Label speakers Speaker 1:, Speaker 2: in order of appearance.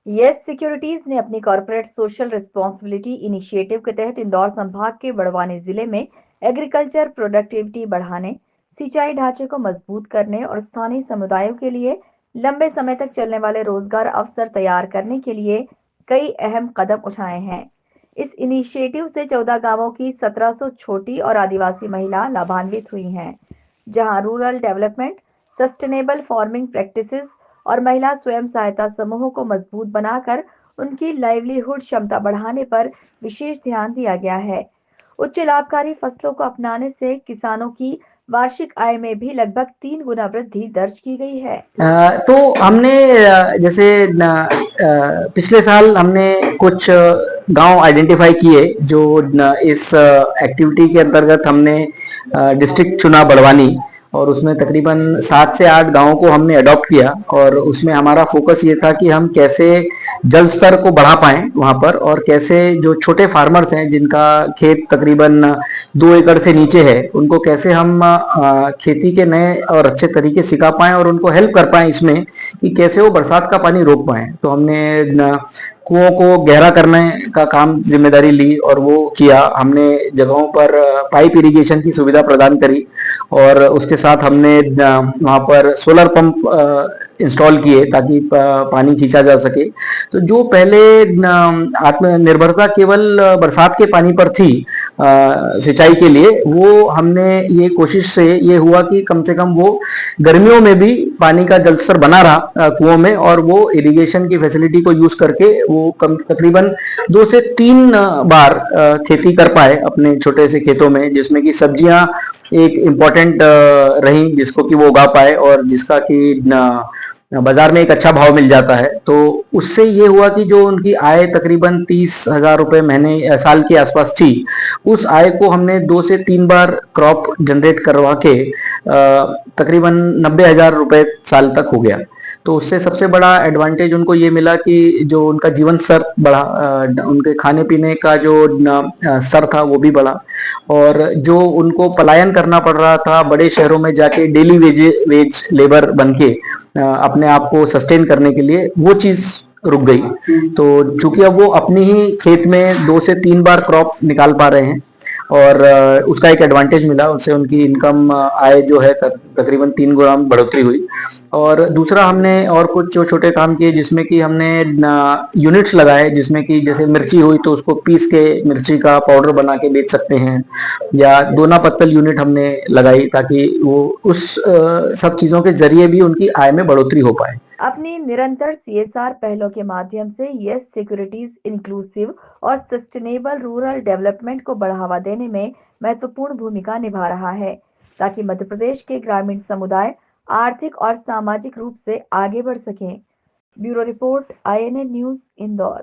Speaker 1: Yes securities ने अपनी corporate social responsibility initiative के तहत इंदौर संभाग के बड़वानी जिले में एग्रीकल्चर प्रोडक्टिविटी बढ़ाने, सिंचाई ढांचे को मजबूत करने और स्थानीय समुदायों के लिए लंबे समय तक चलने वाले रोजगार अवसर तैयार करने के लिए कई अहम कदम उठाए हैं। इस इनिशिएटिव से 14 गांवों की 1700 छोटी और आदिवासी महिला लाभान्वित हुई हैं, जहां rural development, sustainable farming practices और महिला स्वयं सहायता समूहों को मजबूत बनाकर उनकी लाइवलीहुड क्षमता बढ़ाने पर विशेष ध्यान दिया गया है। उच्च लाभकारी फसलों को अपनाने से किसानों की वार्षिक आय में भी लगभग 3 गुना वृद्धि दर्ज की गई है।
Speaker 2: तो हमने जैसे पिछले साल हमने कुछ गांव आइडेंटिफाई किए जो इस एक्टिविटी के अंतर्गत हमने डिस्ट्रिक्ट चुना बड़वानी, और उसमें तकरीबन 7 से 8 गांवों को हमने अडॉप्ट किया। और उसमें हमारा फोकस ये था कि हम कैसे जल स्तर को बढ़ा पाएं वहां पर, और कैसे जो छोटे फार्मर्स हैं जिनका खेत तकरीबन 2 एकड़ से नीचे है, उनको कैसे हम खेती के नए और अच्छे तरीके सिखा पाएं और उनको हेल्प कर पाएं इसमें कि कैसे वो बरसात का पानी रोक पाएं। तो हमने कुओं को गहरा करने का काम जिम्मेदारी ली और वो किया। हमने जगहों पर पाइप इरिगेशन की सुविधा प्रदान करी, और उसके साथ हमने वहां पर सोलर पंप इंस्टॉल किए ताकि पानी खींचा जा सके। तो जो पहले आत्मनिर्भरता केवल बरसात के पानी पर थी सिंचाई के लिए, वो हमने ये कोशिश से ये हुआ कि कम से कम वो गर्मियों में भी पानी का जल स्तर बना रहा कुओं में, और वो इरिगेशन की फैसिलिटी को यूज करके वो तकरीबन 2 से 3 बार खेती कर पाए अपने छोटे से खेतों में, जिसमें कि सब्जियां एक इम्पोर्टेंट रही जिसको कि वो उगा पाए और जिसका कि बाजार में एक अच्छा भाव मिल जाता है। तो उससे ये हुआ कि जो उनकी आय तकरीबन 30,000 रुपए महीने साल के आसपास थी, उस आय को हमने 2 से 3 बार क्रॉप जनरेट करवा के तकरीबन 90,000 रुपए साल तक हो गया। तो उससे सबसे बड़ा एडवांटेज उनको ये मिला कि जो उनका जीवन स्तर बढ़ा, उनके खाने पीने का जो स्तर था वो भी बढ़ा, और जो उनको पलायन करना पड़ रहा था बड़े शहरों में जाके डेली वेज लेबर बन के अपने आप को सस्टेन करने के लिए, वो चीज रुक गई। तो चूंकि अब वो अपनी ही खेत में 2 से 3 बार क्रॉप निकाल पा रहे हैं, और उसका एक एडवांटेज मिला, उससे उनकी इनकम आय जो है तकरीबन 3 गुना बढ़ोतरी हुई। और दूसरा हमने और कुछ जो छोटे काम किए जिसमें कि हमने यूनिट्स लगाए, जिसमें कि जैसे मिर्ची हुई तो उसको पीस के मिर्ची का पाउडर बना के बेच सकते हैं, या दोना पत्तल यूनिट हमने लगाई ताकि वो उस सब चीजों के जरिए भी उनकी आय में बढ़ोतरी हो पाए।
Speaker 1: अपनी निरंतर सीएसआर पहलों के माध्यम से यस सिक्योरिटीज इंक्लूसिव और सस्टेनेबल रूरल डेवलपमेंट को बढ़ावा देने में महत्वपूर्ण भूमिका निभा रहा है, ताकि मध्य प्रदेश के ग्रामीण समुदाय आर्थिक और सामाजिक रूप से आगे बढ़ सकें। Bureau report, INA news, Indore.